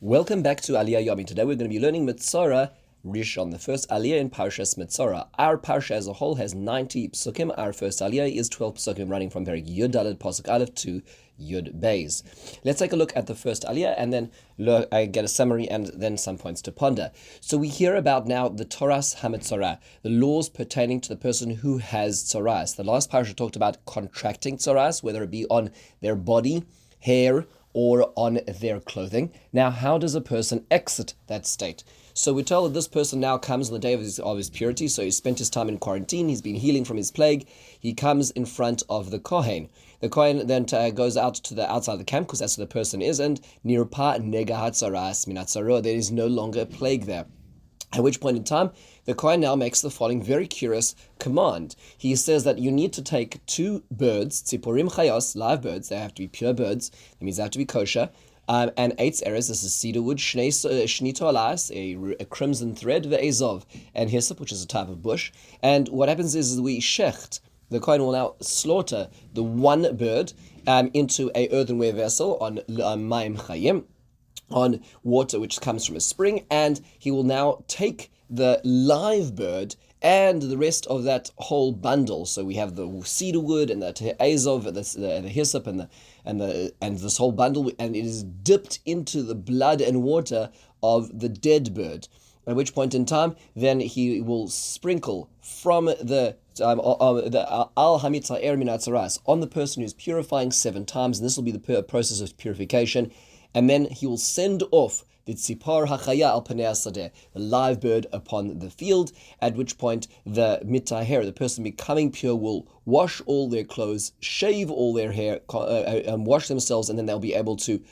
Welcome back to Aliyah Yomi. Today we're going to be learning Metzora Rishon, the first Aliyah in Parshas Metzora. Our Parsha as a whole has 90 psukim. Our first Aliyah is 12 psukim running from Perek Yud Daled Pasuk Aleph to Yud Beis. Let's take a look at the first Aliyah and then get a summary and then some points to ponder. So we hear about now the Tzaraas HaMetzora, the laws pertaining to the person who has Tzaraas. The last Parsha talked about contracting Tzaraas, whether it be on their body, hair, or on their clothing. Now, how does a person exit that state? So we're told that this person now comes on the day of his purity, so he spent his time in quarantine, he's been healing from his plague, he comes in front of the Kohen. The Kohen then goes out to the outside of the camp, because that's where the person is, and Nirpa Nega Tzaraas Min Tzara, there is no longer a plague there. At which point in time, the Kohen now makes the following very curious command. He says that you need to take two birds, tziporim chayos, live birds, they have to be pure birds, that means they have to be kosher, and 8 eres, this is cedar wood, shnei tolas, a crimson thread, ve'ezov, and hyssop, which is a type of bush. And what happens is we shecht, the Kohen will now slaughter the one bird into a earthenware vessel on mayim chayim, on water which comes from a spring, and he will now take the live bird and the rest of that whole bundle. So we have the cedar wood and the azov, the hyssop, and this whole bundle, and it is dipped into the blood and water of the dead bird. At which point in time, then he will sprinkle from the al hamitzaer min Tzaraas on the person who's purifying 7 times, and this will be the process of purification. And then he will send off the tzipar hachaya al panei hasadeh, the live bird upon the field, at which point the mitaher, the person becoming pure, will wash all their clothes, shave all their hair, and wash themselves, and then they'll be able to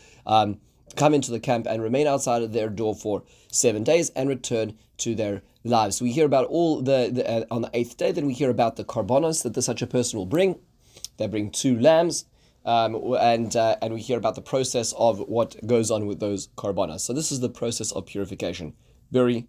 come into the camp and remain outside of their door for 7 days and return to their lives. So we hear about all on the 8th day, then we hear about the karbonos that such a person will bring. They bring 2 lambs. And we hear about the process of what goes on with those karbanas. So this is the process of purification. Very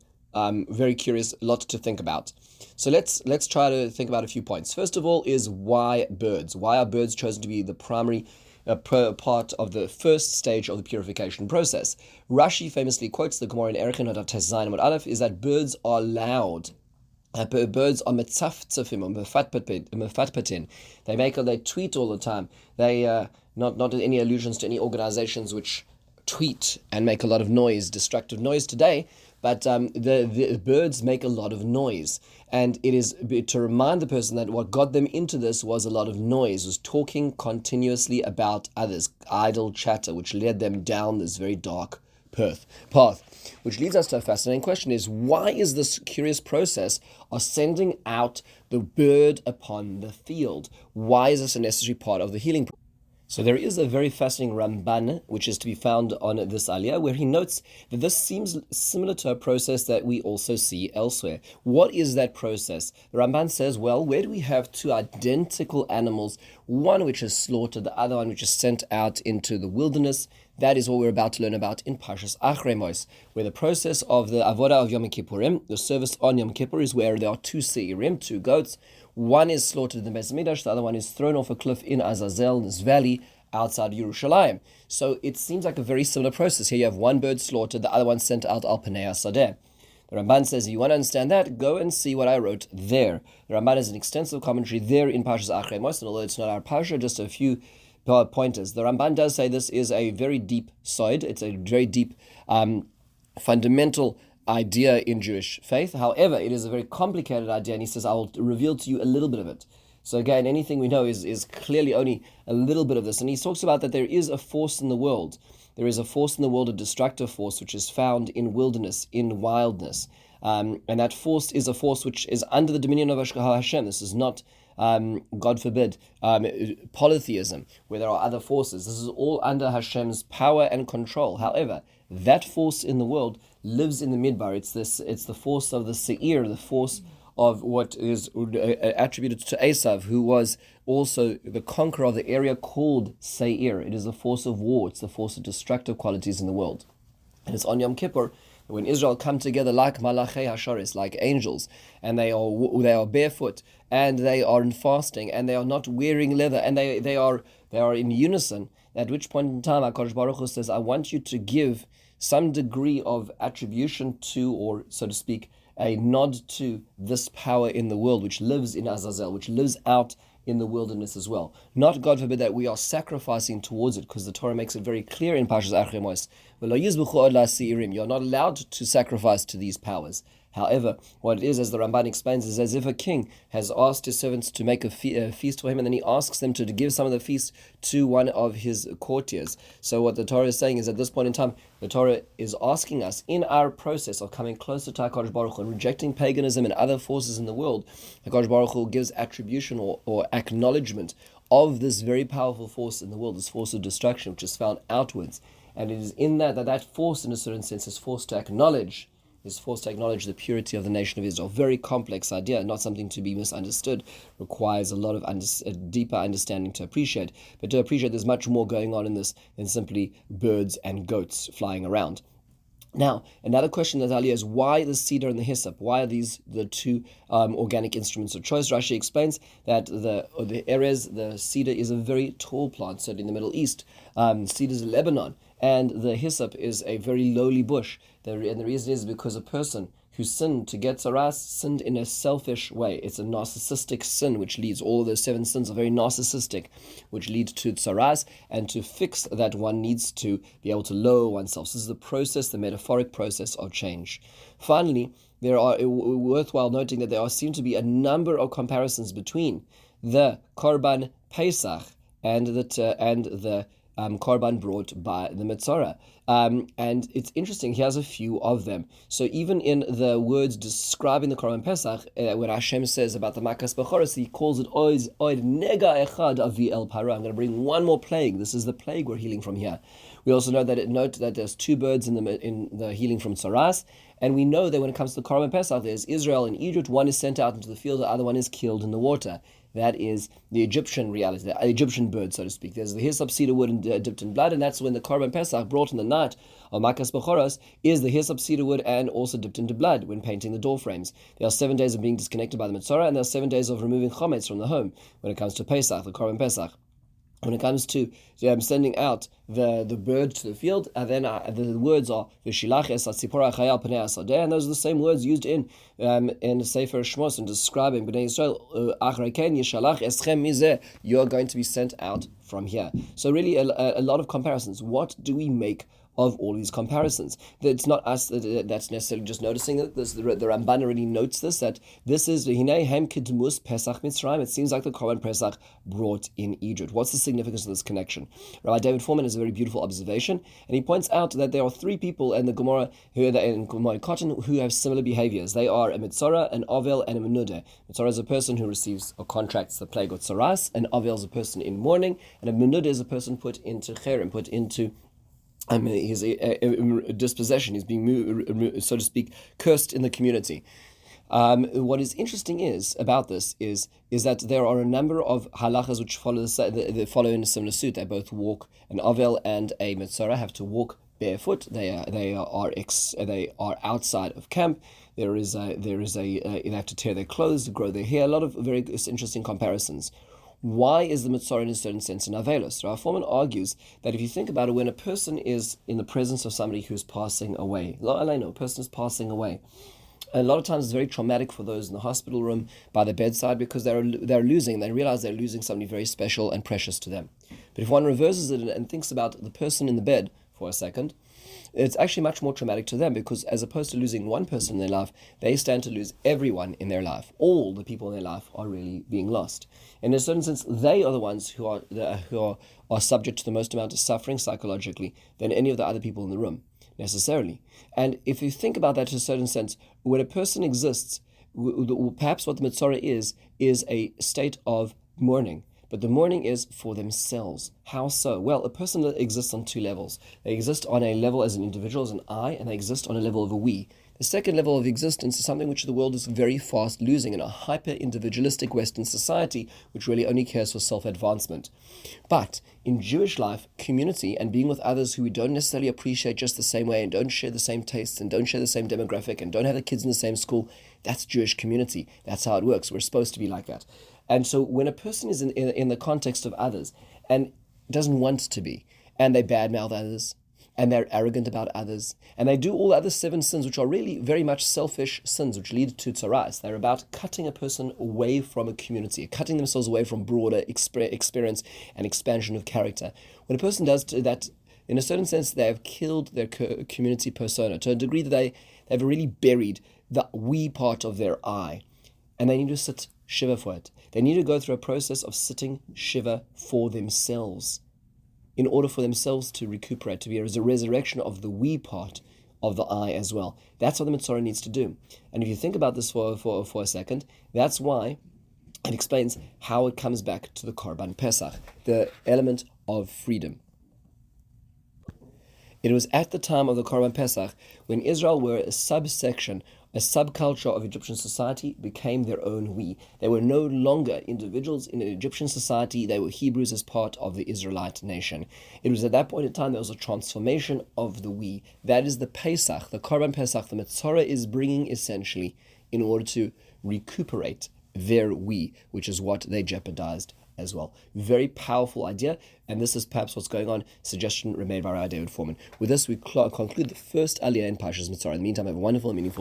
curious, a lot to think about. So let's try to think about a few points. First of all is why birds? Why are birds chosen to be the primary part of the first stage of the purification process? Rashi famously quotes the Gemara in Erech Zayin Amud Aleph is that birds are loud. Birds are metzaftzafim or mefatpatin. They tweet all the time. They not any allusions to any organizations which tweet and make a lot of noise, destructive noise today. But the birds make a lot of noise, and it is to remind the person that what got them into this was a lot of noise, was talking continuously about others, idle chatter, which led them down this very dark path. Which leads us to a fascinating question is, why is this curious process of sending out the bird upon the field? Why is this a necessary part of the healing process? So there is a very fascinating Ramban, which is to be found on this aliyah, where he notes that this seems similar to a process that we also see elsewhere. What is that process? The Ramban says, well, where do we have 2 identical animals, one which is slaughtered, the other one which is sent out into the wilderness? That is what we're about to learn about in Parshas Achrei Mos, where the process of the avodah of Yom Kippurim, the service on Yom Kippur, is where there are 2 seirim, 2 goats. One is slaughtered in the Beis Hamikdash, the other one is thrown off a cliff in Azazel, this valley outside Yerushalayim. So it seems like a very similar process. Here you have one bird slaughtered, the other one sent out al panei hasadeh. The Ramban says, if you want to understand that, go and see what I wrote there. The Ramban has an extensive commentary there in Parshas Achrei Mos, and although it's not our Parsha, just a few pointers. The Ramban does say this is a very deep side. It's a very deep fundamental idea in Jewish faith. However, it is a very complicated idea, and he says, I will reveal to you a little bit of it. So again, anything we know is clearly only a little bit of this. And he talks about that there is a force in the world. There is a force in the world, a destructive force, which is found in wilderness, in wildness. And that force is a force which is under the dominion of Hashem. This is not, God forbid, polytheism, where there are other forces. This is all under Hashem's power and control. However, that force in the world lives in the Midbar. It's the force of the Seir, the force of what is attributed to Esav, who was also the conqueror of the area called Seir. It is the force of war. It's the force of destructive qualities in the world. And it's on Yom Kippur when Israel come together like Malachei Hasharis, like angels, and they are barefoot, and they are in fasting, and they are not wearing leather, and they are in unison. At which point in time, HaKadosh Baruch Hu says, I want you to give some degree of attribution to, or so to speak, a nod to this power in the world which lives in Azazel, which lives out in the wilderness as well. Not, God forbid, that we are sacrificing towards it, because the Torah makes it very clear in Parshas Achemos, you're not allowed to sacrifice to these powers. However, what it is, as the Ramban explains, is as if a king has asked his servants to make a feast for him, and then he asks them to give some of the feast to one of his courtiers. So what the Torah is saying is, at this point in time, the Torah is asking us, in our process of coming closer to HaKadosh Baruch Hu and rejecting paganism and other forces in the world, HaKadosh Baruch Hu gives attribution or acknowledgement of this very powerful force in the world, this force of destruction, which is found outwards. And it is in that force, in a certain sense, is forced to acknowledge the purity of the nation of Israel. Very complex idea, not something to be misunderstood. Requires a lot of a deeper understanding to appreciate. But to appreciate, there's much more going on in this than simply birds and goats flying around. Now, another question that Aliyah is, why the cedar and the hyssop? Why are these the two organic instruments of choice? Rashi explains that the cedar is a very tall plant, certainly in the Middle East. Cedar is Lebanon, and the hyssop is a very lowly bush. And the reason is because a person who sinned to get Tzaraas sinned in a selfish way. It's a narcissistic sin which leads, all of those 7 sins are very narcissistic, which lead to Tzaraas, and to fix that one needs to be able to lower oneself. So this is the process, the metaphoric process of change. Finally, there are worthwhile noting that there seem to be a number of comparisons between the Korban Pesach and the Korban brought by the Metzora. And it's interesting, he has a few of them. So even in the words describing the Korban Pesach, when Hashem says about the Makas Bechoros, he calls it Oid Nega Echad Avi El Para. I'm going to bring one more plague. This is the plague we're healing from here. We also know that there's 2 birds in the healing from Tzaraas. And we know that when it comes to the Korban Pesach, there's Israel and Egypt. One is sent out into the field, the other one is killed in the water. That is the Egyptian reality, the Egyptian bird, so to speak. There's the hyssop cedar wood and dipped in blood, and that's when the Korban Pesach brought in the night of Makas Bechoros is the hyssop cedar wood and also dipped into blood when painting the door frames. There are 7 days of being disconnected by the Metzora, and there are 7 days of removing chometz from the home when it comes to Pesach, the Korban Pesach. When it comes to sending out the bird to the field, and then the words are V'shilach es hatzipora chayal pnei hasadeh, and those are the same words used in Sefer Shmos in describing Bnei Yisrael. Achrei ken yishalach eschem mizeh, you are going to be sent out from here. So really a lot of comparisons. What do we make of all these comparisons? It's not us that's necessarily just noticing it. The Ramban already notes that this is Hinei Hem Kidmus Pesach Mitzrayim. It seems like the Korban Pesach brought in Egypt. What's the significance of this connection? Rabbi David Foreman has a very beautiful observation, and he points out that there are 3 people in the Gemara in Cotton who have similar behaviors. They are a Metzora, an Avel, and a Menudeh. Metzora is a person who receives or contracts the plague of Tzaraas. An Avel is a person in mourning, and a Menudeh is a person put into Cherem, put into his dispossession. He's being, so to speak, cursed in the community. What is interesting about this is that there are a number of halachas which follow in a similar suit. They both walk. An Avel and a Metzora have to walk barefoot. They are outside of camp. They have to tear their clothes, grow their hair. A lot of very interesting comparisons. Why is the Metzora in a certain sense an Avelos? Rav Foreman argues that if you think about it, when a person is in the presence of somebody who's passing away, a person is passing away, a lot of times it's very traumatic for those in the hospital room by the bedside, because they realize they're losing somebody very special and precious to them. But if one reverses it and thinks about the person in the bed for a second, it's actually much more traumatic to them, because as opposed to losing one person in their life, they stand to lose everyone in their life. All the people in their life are really being lost. In a certain sense, they are the ones who are subject to the most amount of suffering psychologically than any of the other people in the room, necessarily. And if you think about that to a certain sense, when a person exists, perhaps what the Metzora is a state of mourning. But the mourning is for themselves. How so? Well, a person exists on 2 levels. They exist on a level as an individual, as an I, and they exist on a level of a we. The second level of existence is something which the world is very fast losing in a hyper-individualistic Western society, which really only cares for self-advancement. But in Jewish life, community and being with others who we don't necessarily appreciate just the same way, and don't share the same tastes, and don't share the same demographic, and don't have the kids in the same school, that's Jewish community. That's how it works. We're supposed to be like that. And so when a person is in the context of others and doesn't want to be, and they badmouth others, and they're arrogant about others, and they do all the other 7 sins, which are really very much selfish sins, which lead to Tzaraas. They're about cutting a person away from a community, cutting themselves away from broader experience and expansion of character. When a person does that, in a certain sense, they have killed their community persona to a degree that they've really buried the we part of their I, and they need to sit shiva for it. They need to go through a process of sitting shiva for themselves, in order for themselves to recuperate, to be a resurrection of the we part of the I as well. That's what the Metzora needs to do. And if you think about this for a second, that's why it explains how it comes back to the Korban Pesach, the element of freedom. It was at the time of the Korban Pesach when Israel were a subsection, a subculture of Egyptian society, became their own we. They were no longer individuals in an Egyptian society. They were Hebrews as part of the Israelite nation. It was at that point in time there was a transformation of the we. That is the Pesach, the Korban Pesach, the Metzora is bringing essentially in order to recuperate their we, which is what they jeopardized as well. Very powerful idea, and this is perhaps what's going on. Suggestion made by our David Foreman. With this, we conclude the first Aliyah in Parshas Metzora. In the meantime, have a wonderful and meaningful day.